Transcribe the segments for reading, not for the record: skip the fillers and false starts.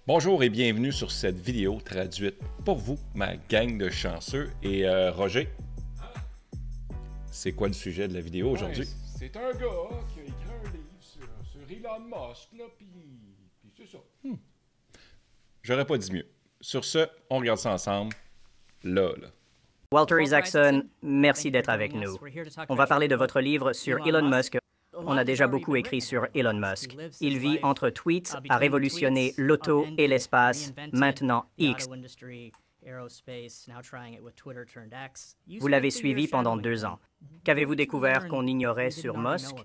Bonjour et bienvenue sur cette vidéo traduite pour vous, ma gang de chanceux. Et Roger, c'est quoi le sujet de la vidéo aujourd'hui? C'est un gars qui a écrit un livre sur Elon Musk, là, puis c'est ça. J'aurais pas dit mieux. Sur ce, on regarde ça ensemble, là. Walter Isaacson, merci d'être avec nous. On va parler de votre livre sur Elon Musk. On a déjà beaucoup écrit sur Elon Musk. Il vit entre tweets, a révolutionné l'auto et l'espace, maintenant X. Vous l'avez suivi pendant 2 ans. Qu'avez-vous découvert qu'on ignorait sur Musk?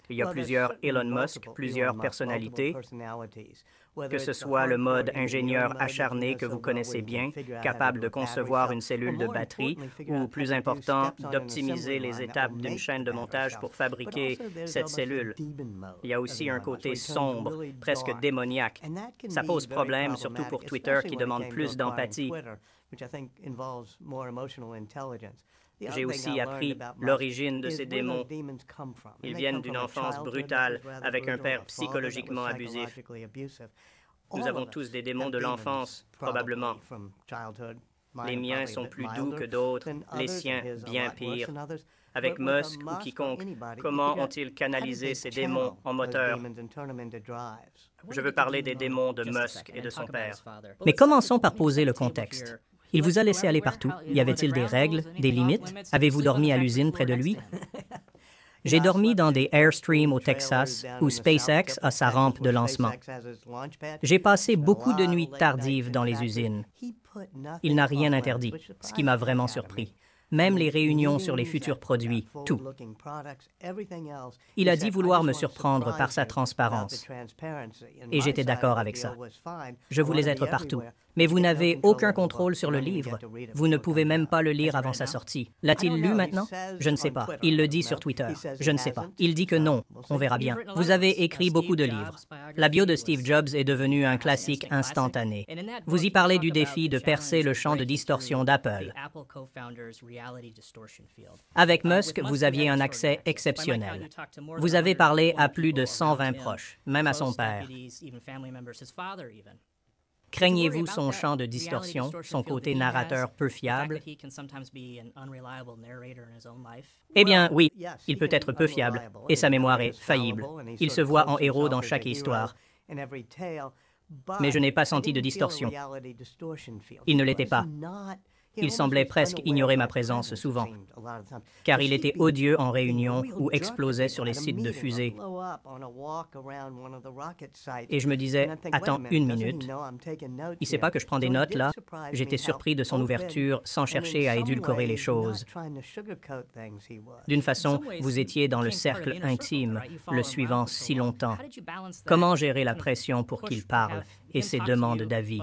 Il y a plusieurs Elon Musk, plusieurs personnalités. Que ce soit le mode ingénieur acharné que vous connaissez bien, capable de concevoir une cellule de batterie, ou plus important, d'optimiser les étapes d'une chaîne de montage pour fabriquer cette cellule. Il y a aussi un côté sombre, presque démoniaque. Ça pose problème, surtout pour Twitter qui demande plus d'empathie. J'ai aussi appris l'origine de ces démons. Ils viennent d'une enfance brutale, avec un père psychologiquement abusif. Nous avons tous des démons de l'enfance, probablement. Les miens sont plus doux que d'autres, les siens bien pires. Avec Musk ou quiconque, comment ont-ils canalisé ces démons en moteur? Je veux parler des démons de Musk et de son père. Mais commençons par poser le contexte. Il vous a laissé aller partout. Y avait-il des règles, des limites? Avez-vous dormi à l'usine près de lui? J'ai dormi dans des Airstream au Texas, où SpaceX a sa rampe de lancement. J'ai passé beaucoup de nuits tardives dans les usines. Il n'a rien interdit, ce qui m'a vraiment surpris. Même les réunions sur les futurs produits, tout. Il a dit vouloir me surprendre par sa transparence. Et j'étais d'accord avec ça. Je voulais être partout. Mais vous n'avez aucun contrôle sur le livre. Vous ne pouvez même pas le lire avant sa sortie. L'a-t-il lu maintenant? Je ne sais pas. Il le dit sur Twitter. Je ne sais pas. Il dit que non. On verra bien. Vous avez écrit beaucoup de livres. La bio de Steve Jobs est devenue un classique instantané. Vous y parlez du défi de percer le champ de distorsion d'Apple. Avec Musk, vous aviez un accès exceptionnel. Vous avez parlé à plus de 120 proches, même à son père. Craignez-vous son champ de distorsion, son côté narrateur peu fiable? Eh bien, oui, il peut être peu fiable, et sa mémoire est faillible. Il se voit en héros dans chaque histoire. Mais je n'ai pas senti de distorsion. Il ne l'était pas. Il semblait presque ignorer ma présence souvent, car il était odieux en réunion ou explosait sur les sites de fusées. Et je me disais, attends une minute, il ne sait pas que je prends des notes là? J'étais surpris de son ouverture sans chercher à édulcorer les choses. D'une façon, vous étiez dans le cercle intime, le suivant si longtemps. Comment gérer la pression pour qu'il parle et ses demandes d'avis?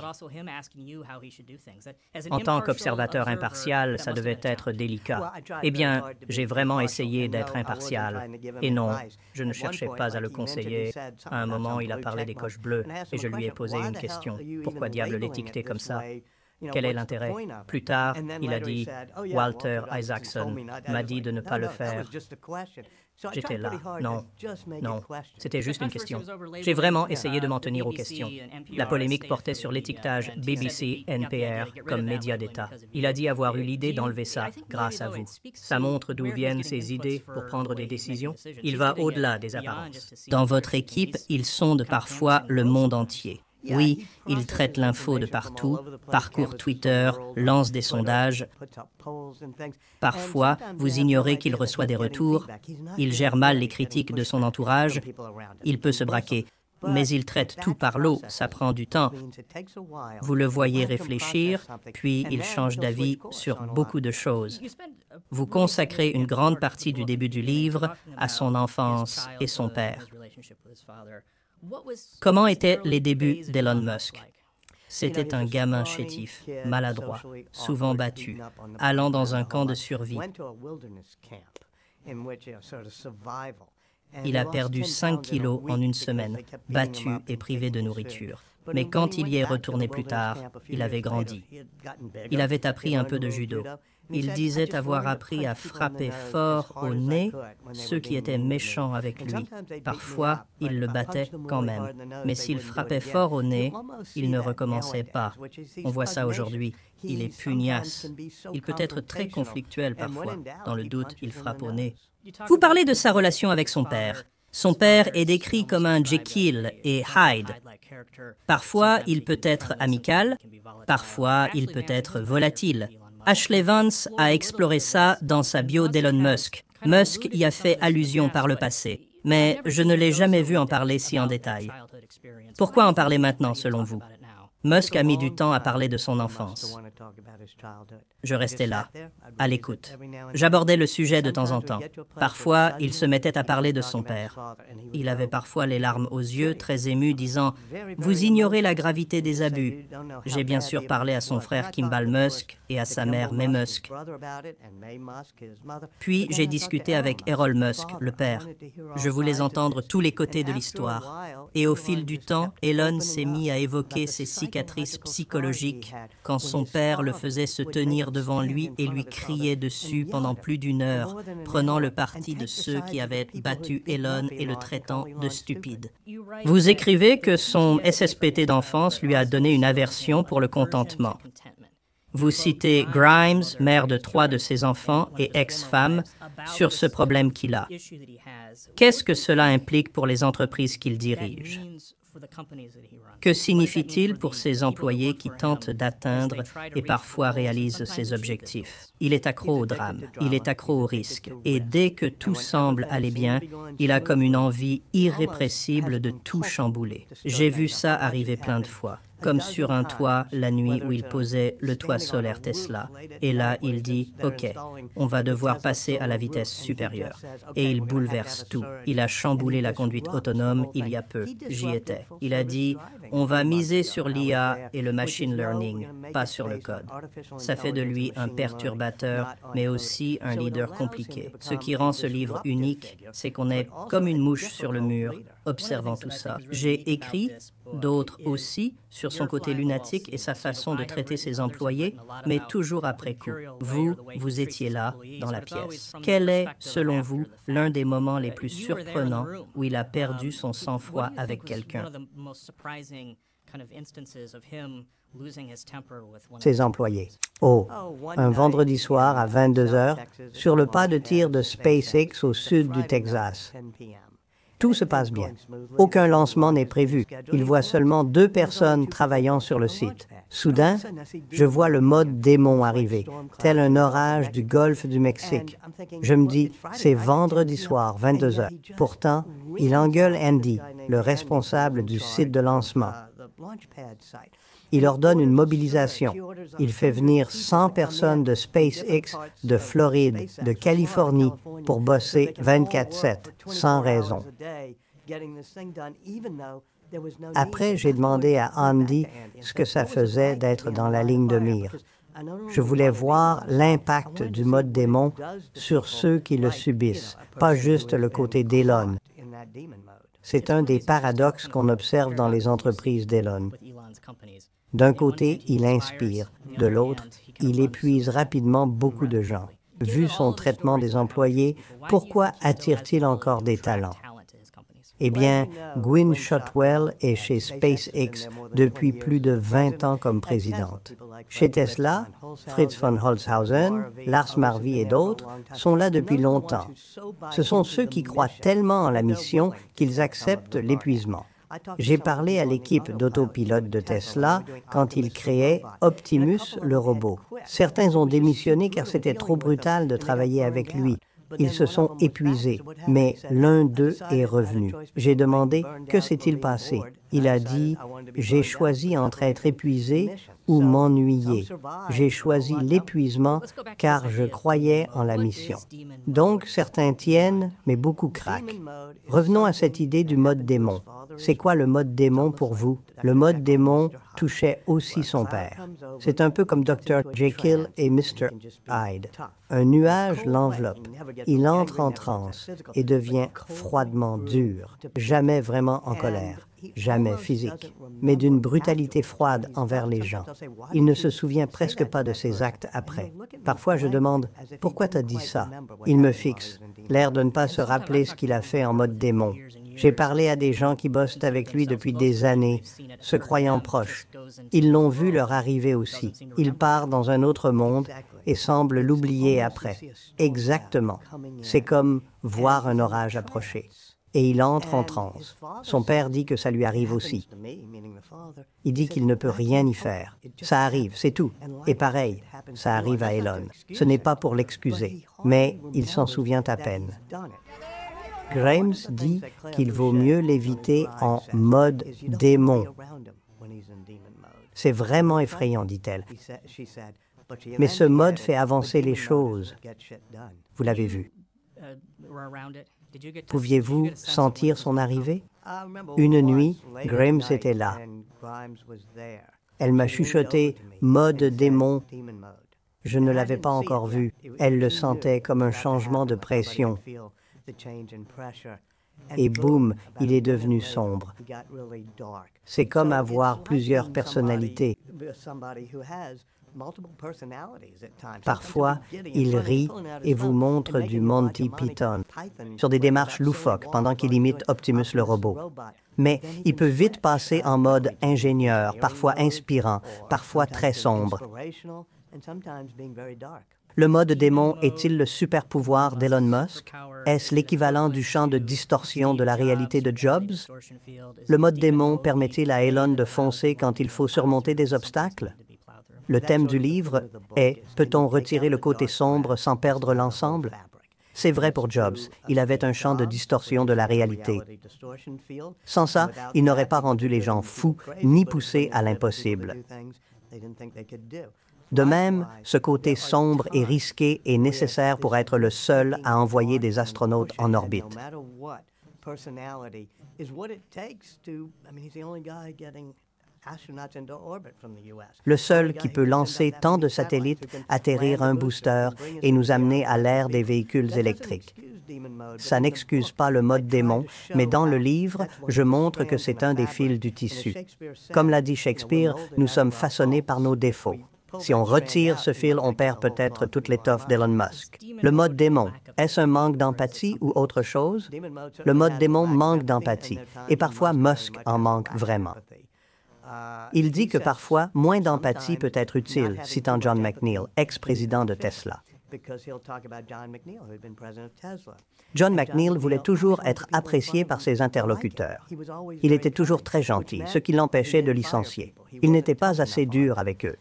En tant qu'observateur impartial, ça devait être délicat. Eh bien, j'ai vraiment essayé d'être impartial. Et non, je ne cherchais pas à le conseiller. À un moment, il a parlé des coches bleues et je lui ai posé une question. Pourquoi diable l'étiqueter comme ça? Quel est l'intérêt? Plus tard, il a dit, Walter Isaacson m'a dit de ne pas le faire. J'étais là. Non, non, c'était juste une question. J'ai vraiment essayé de m'en tenir aux questions. La polémique portait sur l'étiquetage BBC-NPR comme média d'État. Il a dit avoir eu l'idée d'enlever ça grâce à vous. Ça montre d'où viennent ses idées pour prendre des décisions. Il va au-delà des apparences. Dans votre équipe, ils sondent parfois le monde entier. Oui, il traite l'info de partout, parcourt Twitter, lance des sondages. Parfois, vous ignorez qu'il reçoit des retours. Il gère mal les critiques de son entourage. Il peut se braquer. Mais il traite tout par l'eau, ça prend du temps. Vous le voyez réfléchir, puis il change d'avis sur beaucoup de choses. Vous consacrez une grande partie du début du livre à son enfance et son père. Comment étaient les débuts d'Elon Musk? C'était un gamin chétif, maladroit, souvent battu, allant dans un camp de survie. Il a perdu 5 kilos en une semaine, battu et privé de nourriture. Mais quand il y est retourné plus tard, il avait grandi. Il avait appris un peu de judo. Il disait avoir appris à frapper fort au nez ceux qui étaient méchants avec lui. Parfois, il le battait quand même. Mais s'il frappait fort au nez, il ne recommençait pas. On voit ça aujourd'hui. Il est pugnace. Il peut être très conflictuel parfois. Dans le doute, il frappe au nez. Vous parlez de sa relation avec son père. Son père est décrit comme un Jekyll et Hyde. Parfois, il peut être amical, parfois, il peut être volatile. Ashley Vance a exploré ça dans sa bio d'Elon Musk. Musk y a fait allusion par le passé, mais je ne l'ai jamais vu en parler si en détail. Pourquoi en parler maintenant, selon vous? Musk a mis du temps à parler de son enfance. Je restais là, à l'écoute. J'abordais le sujet de temps en temps. Parfois, il se mettait à parler de son père. Il avait parfois les larmes aux yeux, très ému, disant « Vous ignorez la gravité des abus ». J'ai bien sûr parlé à son frère Kimball Musk et à sa mère May Musk. Puis, j'ai discuté avec Errol Musk, le père. Je voulais entendre tous les côtés de l'histoire. Et au fil du temps, Elon s'est mis à évoquer ses cicatrices psychologiques quand son père le faisait se tenir devant lui et lui criait dessus pendant plus d'1 heure, prenant le parti de ceux qui avaient battu Elon et le traitant de stupide. Vous écrivez que son SSPT d'enfance lui a donné une aversion pour le contentement. Vous citez Grimes, mère de 3 de ses enfants et ex-femme, sur ce problème qu'il a. Qu'est-ce que cela implique pour les entreprises qu'il dirige? Que signifie-t-il pour ses employés qui tentent d'atteindre et parfois réalisent ses objectifs? Il est accro au drame, il est accro au risque, et dès que tout semble aller bien, il a comme une envie irrépressible de tout chambouler. J'ai vu ça arriver plein de fois, comme sur un toit la nuit où il posait le toit solaire Tesla. Et là, il dit « Ok, on va devoir passer à la vitesse supérieure. » Et il bouleverse tout. Il a chamboulé la conduite autonome il y a peu. J'y étais. Il a dit « On va miser sur l'IA et le machine learning, pas sur le code. » Ça fait de lui un perturbateur, mais aussi un leader compliqué. Ce qui rend ce livre unique, c'est qu'on est comme une mouche sur le mur, observant tout ça. J'ai écrit, d'autres aussi, sur son côté lunatique et sa façon de traiter ses employés, mais toujours après coup. Vous étiez là, dans la pièce. Quel est, selon vous, l'un des moments les plus surprenants où il a perdu son sang-froid avec quelqu'un? Ses employés. Oh, un vendredi soir à 22 heures, sur le pas de tir de SpaceX au sud du Texas. Tout se passe bien. Aucun lancement n'est prévu. Il voit seulement 2 personnes travaillant sur le site. Soudain, je vois le mode démon arriver, tel un orage du golfe du Mexique. Je me dis, c'est vendredi soir, 22 heures. Pourtant, il engueule Andy, le responsable du site de lancement. Il ordonne une mobilisation. Il fait venir 100 personnes de SpaceX, de Floride, de Californie, pour bosser 24/7, sans raison. Après, j'ai demandé à Andy ce que ça faisait d'être dans la ligne de mire. Je voulais voir l'impact du mode démon sur ceux qui le subissent, pas juste le côté d'Elon. C'est un des paradoxes qu'on observe dans les entreprises d'Elon. D'un côté, il inspire. De l'autre, il épuise rapidement beaucoup de gens. Vu son traitement des employés, pourquoi attire-t-il encore des talents? Eh bien, Gwynne Shotwell est chez SpaceX depuis plus de 20 ans comme présidente. Chez Tesla, Fritz von Holzhausen, Lars Marvi et d'autres sont là depuis longtemps. Ce sont ceux qui croient tellement en la mission qu'ils acceptent l'épuisement. J'ai parlé à l'équipe d'autopilote de Tesla quand ils créaient Optimus, le robot. Certains ont démissionné car c'était trop brutal de travailler avec lui. Ils se sont épuisés, mais l'un d'eux est revenu. J'ai demandé « Que s'est-il passé ?» Il a dit « J'ai choisi entre être épuisé ou m'ennuyer. J'ai choisi l'épuisement car je croyais en la mission. » Donc, certains tiennent, mais beaucoup craquent. Revenons à cette idée du mode démon. C'est quoi le mode démon pour vous? Le mode démon touchait aussi son père. C'est un peu comme Dr. Jekyll et Mr. Hyde. Un nuage l'enveloppe. Il entre en transe et devient froidement dur, jamais vraiment en colère. jamais physique, mais d'une brutalité froide envers les gens. Il ne se souvient presque pas de ses actes après. Parfois, je demande « Pourquoi t'as dit ça ?» Il me fixe, l'air de ne pas se rappeler ce qu'il a fait en mode démon. J'ai parlé à des gens qui bossent avec lui depuis des années, se croyant proches. Ils l'ont vu leur arriver aussi. Il part dans un autre monde et semble l'oublier après. Exactement. C'est comme voir un orage approcher. Et il entre en transe. Son père dit que ça lui arrive aussi. Il dit qu'il ne peut rien y faire. Ça arrive, c'est tout. Et pareil, ça arrive à Elon. Ce n'est pas pour l'excuser, mais il s'en souvient à peine. Grimes dit qu'il vaut mieux l'éviter en mode démon. C'est vraiment effrayant, dit-elle. Mais ce mode fait avancer les choses. Vous l'avez vu. Pouviez-vous sentir son arrivée? Une nuit, Grimes était là. Elle m'a chuchoté « mode démon ». Je ne l'avais pas encore vu. Elle le sentait comme un changement de pression. Et boum, il est devenu sombre. C'est comme avoir plusieurs personnalités. Parfois, il rit et vous montre du Monty Python sur des démarches loufoques pendant qu'il imite Optimus le robot. Mais il peut vite passer en mode ingénieur, parfois inspirant, parfois très sombre. Le mode démon est-il le super pouvoir d'Elon Musk? Est-ce l'équivalent du champ de distorsion de la réalité de Jobs? Le mode démon permet-il à Elon de foncer quand il faut surmonter des obstacles? Le thème du livre est « Peut-on retirer le côté sombre sans perdre l'ensemble ?» C'est vrai pour Jobs, il avait un champ de distorsion de la réalité. Sans ça, il n'aurait pas rendu les gens fous ni poussé à l'impossible. De même, ce côté sombre et risqué est nécessaire pour être le seul à envoyer des astronautes en orbite. Le seul qui peut lancer tant de satellites, atterrir un booster et nous amener à l'ère des véhicules électriques. Ça n'excuse pas le mode démon, mais dans le livre, je montre que c'est un des fils du tissu. Comme l'a dit Shakespeare, nous sommes façonnés par nos défauts. Si on retire ce fil, on perd peut-être toute l'étoffe d'Elon Musk. Le mode démon, est-ce un manque d'empathie ou autre chose? Le mode démon manque d'empathie, et parfois Musk en manque vraiment. Il dit que parfois, moins d'empathie peut être utile, citant John McNeil, ex-président de Tesla. John McNeil voulait toujours être apprécié par ses interlocuteurs. Il était toujours très gentil, ce qui l'empêchait de licencier. Il n'était pas assez dur avec eux.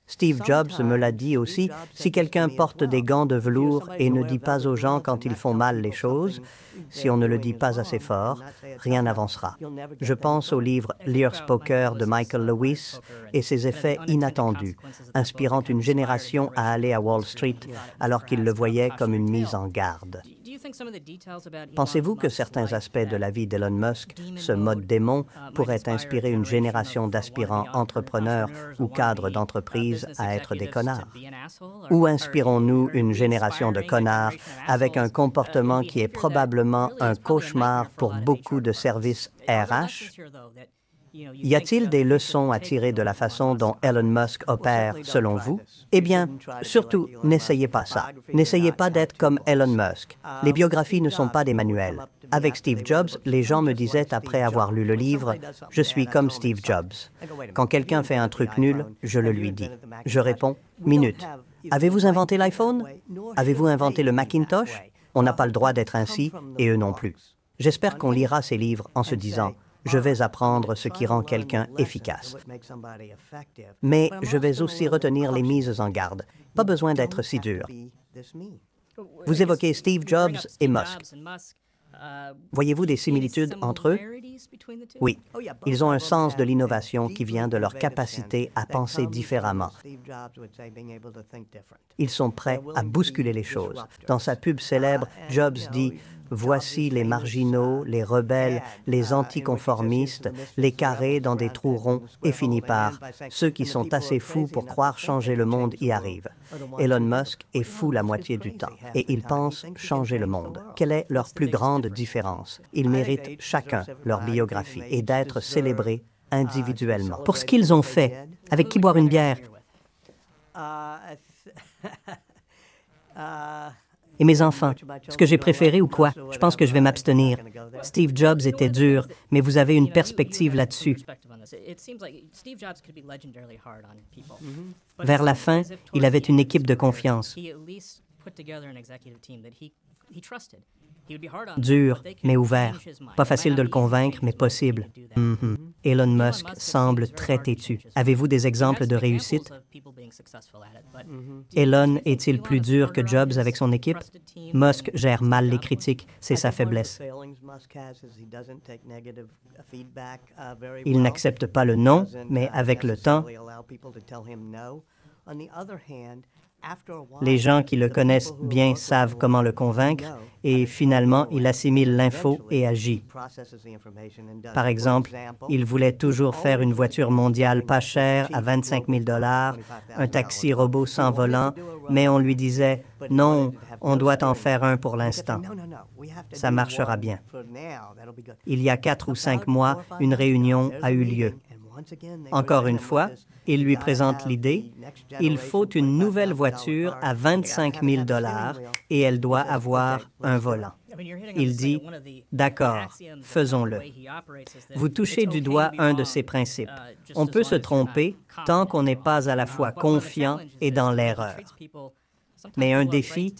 Steve Jobs me l'a dit aussi, si quelqu'un porte des gants de velours et ne dit pas aux gens quand ils font mal les choses, si on ne le dit pas assez fort, rien n'avancera. Je pense au livre Lear's Poker de Michael Lewis et ses effets inattendus, inspirant une génération à aller à Wall Street alors qu'ils le voyaient comme une mise en garde. Pensez-vous que certains aspects de la vie d'Elon Musk, ce mode démon, pourraient inspirer une génération d'aspirants entrepreneurs ou cadres d'entreprise à être des connards? Ou inspirons-nous une génération de connards avec un comportement qui est probablement un cauchemar pour beaucoup de services RH? Y a-t-il des leçons à tirer de la façon dont Elon Musk opère, selon vous? Eh bien, surtout, n'essayez pas ça. N'essayez pas d'être comme Elon Musk. Les biographies ne sont pas des manuels. Avec Steve Jobs, les gens me disaient après avoir lu le livre, « Je suis comme Steve Jobs. » Quand quelqu'un fait un truc nul, je le lui dis. Je réponds, « Minute. Avez-vous inventé l'iPhone? Avez-vous inventé le Macintosh? On n'a pas le droit d'être ainsi, et eux non plus. » J'espère qu'on lira ces livres en se disant, je vais apprendre ce qui rend quelqu'un efficace. Mais je vais aussi retenir les mises en garde. Pas besoin d'être si dur. Vous évoquez Steve Jobs et Musk. Voyez-vous des similitudes entre eux? Oui, ils ont un sens de l'innovation qui vient de leur capacité à penser différemment. Ils sont prêts à bousculer les choses. Dans sa pub célèbre, Jobs dit « Voici les marginaux, les rebelles, les anticonformistes, les carrés dans des trous ronds, et finit par « Ceux qui sont assez fous pour croire changer le monde y arrivent ». Elon Musk est fou la moitié du temps, et il pense changer le monde. Quelle est leur plus grande différence? Ils méritent chacun leur biographie et d'être célébrés individuellement. Pour ce qu'ils ont fait, avec qui boire une bière? Et mes enfants, ce que j'ai préféré ou quoi? Je pense que je vais m'abstenir. Steve Jobs était dur, mais vous avez une perspective là-dessus. Vers la fin, il avait une équipe de confiance. Dur, mais ouvert. Pas facile de le convaincre, mais possible. Elon Musk semble très têtu. Avez-vous des exemples de réussite? Elon est-il plus dur que Jobs avec son équipe? Musk gère mal les critiques, c'est sa faiblesse. Il n'accepte pas le non, mais avec le temps, les gens qui le connaissent bien savent comment le convaincre et finalement, il assimile l'info et agit. Par exemple, il voulait toujours faire une voiture mondiale pas chère à 25 000 $, un taxi robot sans volant, mais on lui disait « Non, on doit en faire un pour l'instant. Ça marchera bien. » Il y a 4 ou 5 mois, une réunion a eu lieu. Encore une fois, il lui présente l'idée, il faut une nouvelle voiture à 25 000 $ et elle doit avoir un volant. Il dit, d'accord, faisons-le. Vous touchez du doigt un de ces principes. On peut se tromper tant qu'on n'est pas à la fois confiant et dans l'erreur. Mais un défi,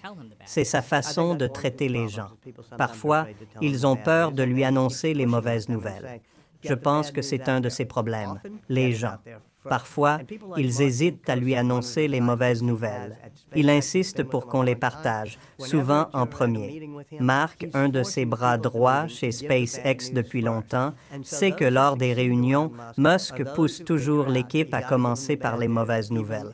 c'est sa façon de traiter les gens. Parfois, ils ont peur de lui annoncer les mauvaises nouvelles. Je pense que c'est un de ses problèmes, les gens. Parfois, ils hésitent à lui annoncer les mauvaises nouvelles. Il insiste pour qu'on les partage, souvent en premier. Mark, un de ses bras droits chez SpaceX depuis longtemps, sait que lors des réunions, Musk pousse toujours l'équipe à commencer par les mauvaises nouvelles.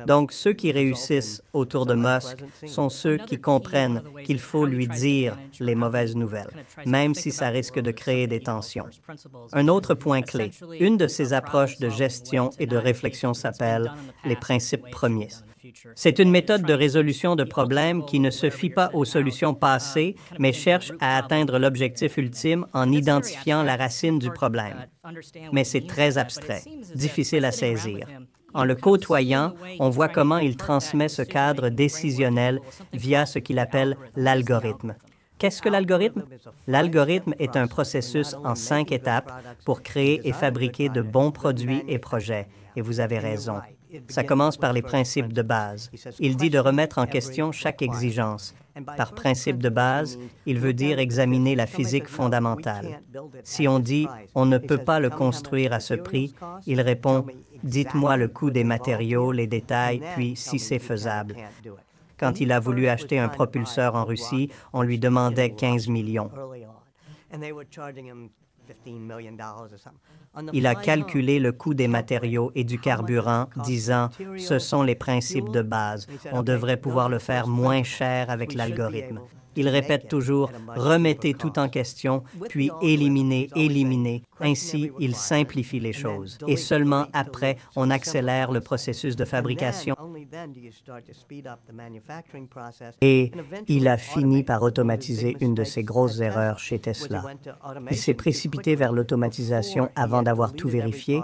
Donc, ceux qui réussissent autour de Musk sont ceux qui comprennent qu'il faut lui dire les mauvaises nouvelles, même si ça risque de créer des tensions. Un autre point clé, une de ses approches de gestion et de réflexion s'appelle les principes premiers. C'est une méthode de résolution de problèmes qui ne se fie pas aux solutions passées, mais cherche à atteindre l'objectif ultime en identifiant la racine du problème. Mais c'est très abstrait, difficile à saisir. En le côtoyant, on voit comment il transmet ce cadre décisionnel via ce qu'il appelle l'algorithme. Qu'est-ce que l'algorithme? L'algorithme est un processus en 5 étapes pour créer et fabriquer de bons produits et projets. Et vous avez raison. Ça commence par les principes de base. Il dit de remettre en question chaque exigence. Par principe de base, il veut dire examiner la physique fondamentale. Si on dit « on ne peut pas le construire à ce prix », il répond « dites-moi le coût des matériaux, les détails, puis si c'est faisable ». Quand il a voulu acheter un propulseur en Russie, on lui demandait 15 millions. Il a calculé le coût des matériaux et du carburant, disant « ce sont les principes de base. On devrait pouvoir le faire moins cher avec l'algorithme ». Il répète toujours « remettez tout en question, puis éliminez, éliminez ». Ainsi, il simplifie les choses. Et seulement après, on accélère le processus de fabrication. Et il a fini par automatiser une de ses grosses erreurs chez Tesla. Il s'est précipité vers l'automatisation avant d'avoir tout vérifié.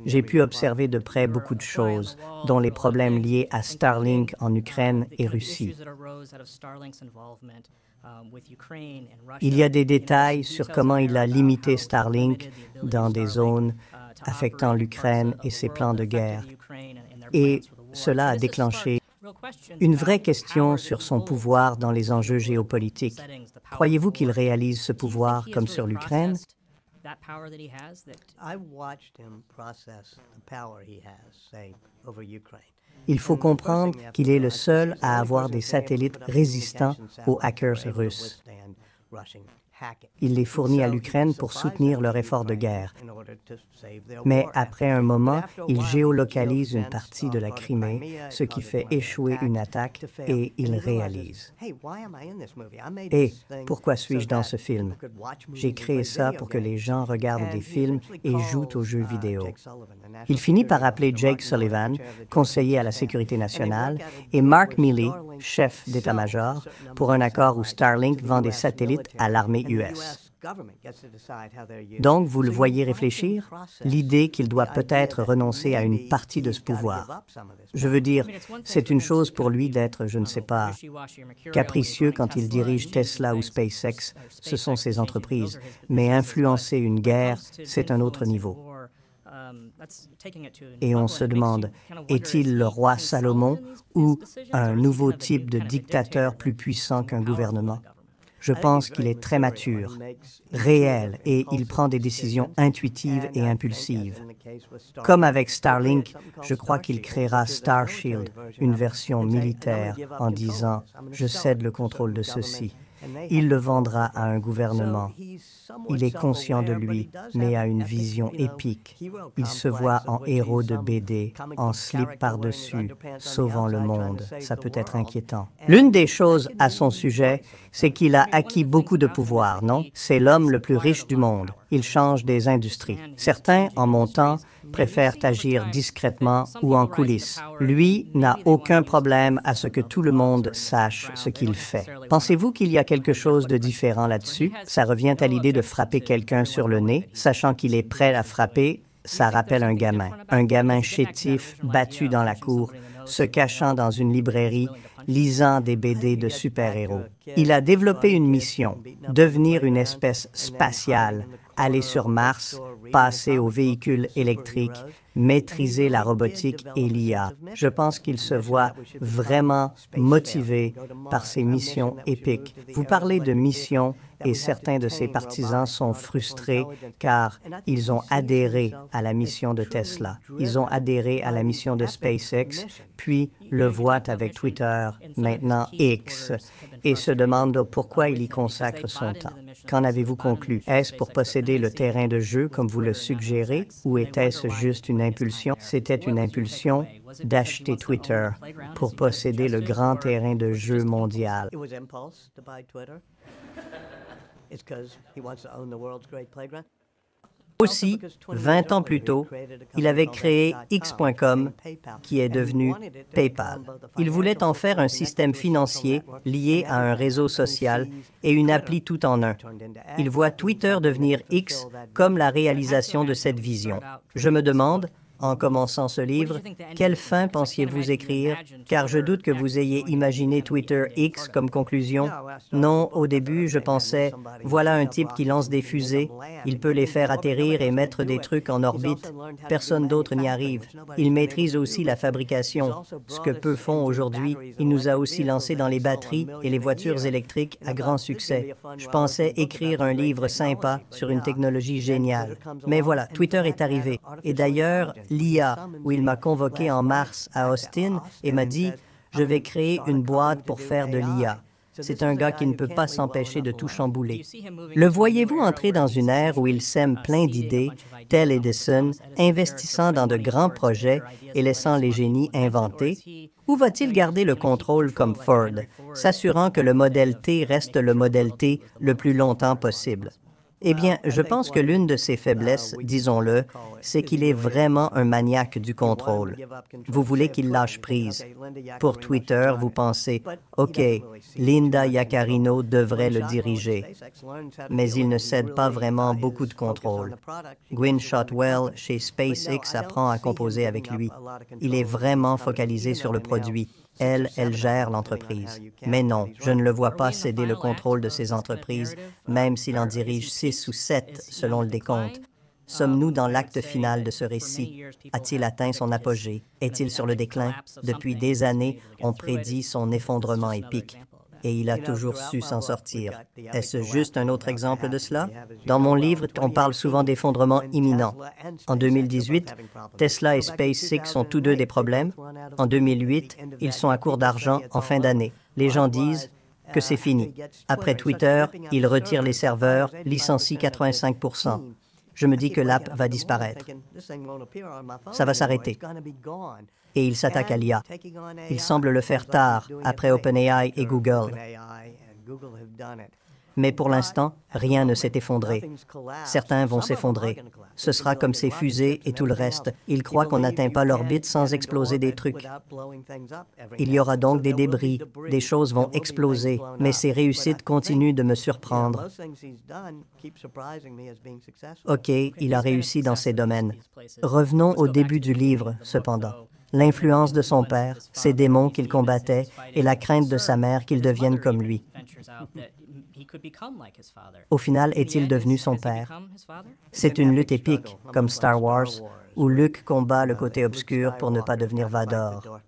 J'ai pu observer de près beaucoup de choses, dont les problèmes liés à Starlink en Ukraine et Russie. Il y a des détails sur comment il a limité Starlink dans des zones affectant l'Ukraine et ses plans de guerre. Et cela a déclenché une vraie question sur son pouvoir dans les enjeux géopolitiques. Croyez-vous qu'il réalise ce pouvoir comme sur l'Ukraine? Il faut comprendre qu'il est le seul à avoir des satellites résistants aux hackers russes. Il les fournit à l'Ukraine pour soutenir leur effort de guerre. Mais après un moment, il géolocalise une partie de la Crimée, ce qui fait échouer une attaque, et il réalise. Et pourquoi suis-je dans ce film? J'ai créé ça pour que les gens regardent des films et jouent aux jeux vidéo. Il finit par appeler Jake Sullivan, conseiller à la sécurité nationale, et Mark Milley, chef d'état-major, pour un accord où Starlink vend des satellites à l'armée US. Donc, vous le voyez réfléchir? L'idée qu'il doit peut-être renoncer à une partie de ce pouvoir. Je veux dire, c'est une chose pour lui d'être, je ne sais pas, capricieux quand il dirige Tesla ou SpaceX, ce sont ses entreprises. Mais influencer une guerre, c'est un autre niveau. Et on se demande, est-il le roi Salomon ou un nouveau type de dictateur plus puissant qu'un gouvernement? Je pense qu'il est très mature, réel, et il prend des décisions intuitives et impulsives. Comme avec Starlink, je crois qu'il créera Starshield, une version militaire, en disant « Je cède le contrôle de ceci ». Il le vendra à un gouvernement. Il est conscient de lui, mais a une vision épique. Il se voit en héros de BD, en slip par-dessus, sauvant le monde. Ça peut être inquiétant. L'une des choses à son sujet, c'est qu'il a acquis beaucoup de pouvoir, non? C'est l'homme le plus riche du monde. Il change des industries. Certains, en montant, préfèrent agir discrètement ou en coulisses. Lui n'a aucun problème à ce que tout le monde sache ce qu'il fait. Pensez-vous qu'il y a quelque chose de différent là-dessus? Ça revient à l'idée de frapper quelqu'un sur le nez, sachant qu'il est prêt à frapper. Ça rappelle un gamin chétif, battu dans la cour, se cachant dans une librairie, lisant des BD de super-héros. Il a développé une mission, devenir une espèce spatiale, aller sur Mars, passer aux véhicules électriques, maîtriser la robotique et l'IA. Je pense qu'il se voit vraiment motivé par ces missions épiques. Vous parlez de missions et certains de ses partisans sont frustrés car ils ont adhéré à la mission de Tesla. Ils ont adhéré à la mission de SpaceX, puis le voient avec Twitter, maintenant X, et se demandent pourquoi il y consacre son temps. Qu'en avez-vous conclu? Est-ce pour posséder le terrain de jeu comme vous le suggérez ou était-ce juste une impulsion? C'était une impulsion d'acheter Twitter pour posséder le grand terrain de jeu mondial. Aussi, 20 ans plus tôt, il avait créé X.com, qui est devenu PayPal. Il voulait en faire un système financier lié à un réseau social et une appli tout en un. Il voit Twitter devenir X comme la réalisation de cette vision. Je me demande, en commençant ce livre, quelle fin pensiez-vous écrire? Car je doute que vous ayez imaginé Twitter X comme conclusion. Non, au début, je pensais, voilà un type qui lance des fusées, il peut les faire atterrir et mettre des trucs en orbite. Personne d'autre n'y arrive. Il maîtrise aussi la fabrication, ce que peu font aujourd'hui. Il nous a aussi lancé dans les batteries et les voitures électriques à grand succès. Je pensais écrire un livre sympa sur une technologie géniale. Mais voilà, Twitter est arrivé. Et d'ailleurs, l'IA, où il m'a convoqué en mars à Austin et m'a dit « Je vais créer une boîte pour faire de l'IA ». C'est un gars qui ne peut pas s'empêcher de tout chambouler. Le voyez-vous entrer dans une ère où il sème plein d'idées, tel Edison, investissant dans de grands projets et laissant les génies inventer? Ou va-t-il garder le contrôle comme Ford, s'assurant que le modèle T reste le modèle T le plus longtemps possible? Eh bien, je pense que l'une de ses faiblesses, disons-le, c'est qu'il est vraiment un maniaque du contrôle. Vous voulez qu'il lâche prise. Pour Twitter, vous pensez, OK, Linda Yaccarino devrait le diriger. Mais il ne cède pas vraiment beaucoup de contrôle. Gwynne Shotwell, chez SpaceX, apprend à composer avec lui. Il est vraiment focalisé sur le produit. Elle gère l'entreprise. Mais non, je ne le vois pas céder le contrôle de ses entreprises, même s'il en dirige 6 ou 7 selon le décompte. Sommes-nous dans l'acte final de ce récit? A-t-il atteint son apogée? Est-il sur le déclin? Depuis des années, on prédit son effondrement épique. Et il a toujours su s'en sortir. Est-ce juste un autre exemple de cela? Dans mon livre, on parle souvent d'effondrement imminent. En 2018, Tesla et SpaceX ont tous deux des problèmes. En 2008, ils sont à court d'argent en fin d'année. Les gens disent, que c'est fini. Après Twitter, il retire les serveurs, licencie 85%. Je me dis que l'app va disparaître. Ça va s'arrêter. Et il s'attaque à l'IA. Il semble le faire tard, après OpenAI et Google. Mais pour l'instant, rien ne s'est effondré. Certains vont s'effondrer. Ce sera comme ces fusées et tout le reste. Ils croient qu'on n'atteint pas l'orbite sans exploser des trucs. Il y aura donc des débris, des choses vont exploser, mais ses réussites continuent de me surprendre. OK, il a réussi dans ces domaines. Revenons au début du livre, cependant. L'influence de son père, ses démons qu'il combattait et la crainte de sa mère qu'il devienne comme lui. Au final, est-il devenu son père? C'est une lutte épique, comme Star Wars, où Luke combat le côté obscur pour ne pas devenir Vador.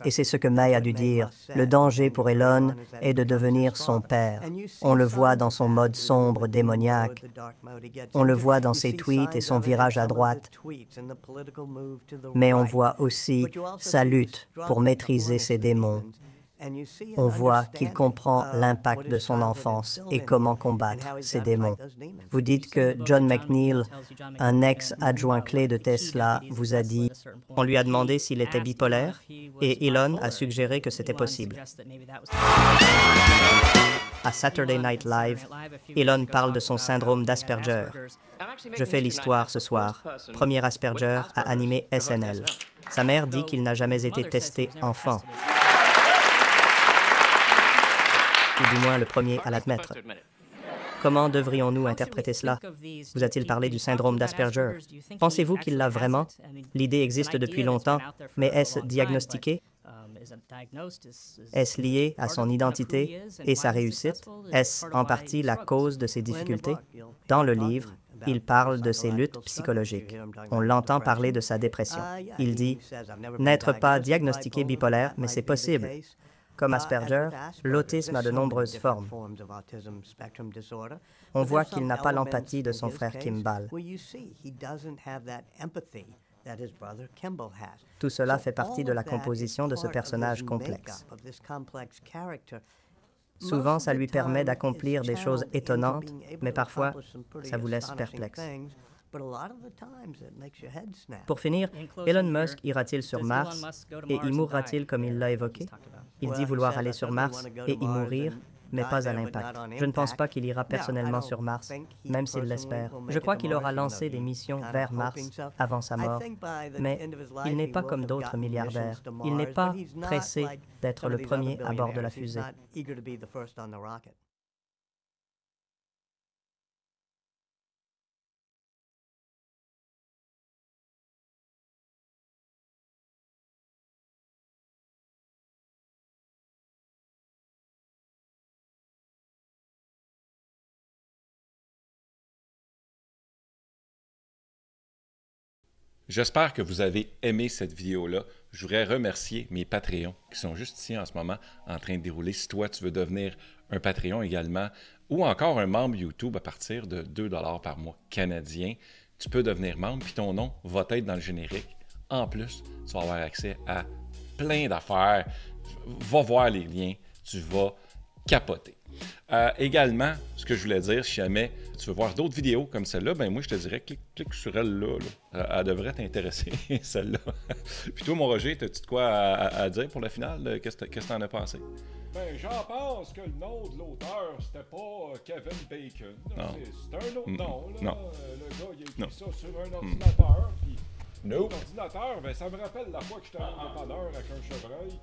Et c'est ce que May a dû dire. Le danger pour Elon est de devenir son père. On le voit dans son mode sombre, démoniaque. On le voit dans ses tweets et son virage à droite. Mais on voit aussi sa lutte pour maîtriser ses démons. On voit qu'il comprend l'impact de son enfance et comment combattre ses démons. Vous dites que John McNeil, un ex-adjoint clé de Tesla, vous a dit... On lui a demandé s'il était bipolaire et Elon a suggéré que c'était possible. À Saturday Night Live, Elon parle de son syndrome d'Asperger. Je fais l'histoire ce soir. Premier Asperger à animer SNL. Sa mère dit qu'il n'a jamais été testé enfant. Ou du moins le premier à l'admettre. Comment devrions-nous interpréter cela? Vous a-t-il parlé du syndrome d'Asperger? Pensez-vous qu'il l'a vraiment? L'idée existe depuis longtemps, mais est-ce diagnostiqué? Est-ce lié à son identité et sa réussite? Est-ce en partie la cause de ses difficultés? Dans le livre, il parle de ses luttes psychologiques. On l'entend parler de sa dépression. Il dit « N'être pas diagnostiqué bipolaire, mais c'est possible. » Comme Asperger, l'autisme a de nombreuses formes. On voit qu'il n'a pas l'empathie de son frère Kimball. Tout cela fait partie de la composition de ce personnage complexe. Souvent, ça lui permet d'accomplir des choses étonnantes, mais parfois, ça vous laisse perplexe. Pour finir, Elon Musk ira-t-il sur Mars et y mourra-t-il comme il l'a évoqué? Il dit vouloir aller sur Mars et y mourir, mais pas à l'impact. Je ne pense pas qu'il ira personnellement sur Mars, même s'il l'espère. Je crois qu'il aura lancé des missions vers Mars avant sa mort, mais il n'est pas comme d'autres milliardaires. Il n'est pas pressé d'être le premier à bord de la fusée. J'espère que vous avez aimé cette vidéo-là. Je voudrais remercier mes Patreons qui sont juste ici en ce moment en train de dérouler. Si toi, tu veux devenir un Patreon également ou encore un membre YouTube à partir de 2 $ par mois canadien, tu peux devenir membre puis ton nom va être dans le générique. En plus, tu vas avoir accès à plein d'affaires. Va voir les liens, tu vas capoter. Également, ce que je voulais dire, si jamais tu veux voir d'autres vidéos comme celle-là, ben moi je te dirais, clique sur elle-là. Elle devrait t'intéresser, celle-là. Puis toi, mon Roger, as-tu de quoi à dire pour la finale? Qu'est-ce que t'en as pensé? Ben, j'en pense que le nom de l'auteur, c'était pas Kevin Bacon. C'est un autre nom. Là. Non. Le gars, il a écrit ça sur un ordinateur. Puis l'ordinateur, ben, ça me rappelle la fois que j'étais un dépanneur avec un chevreuil.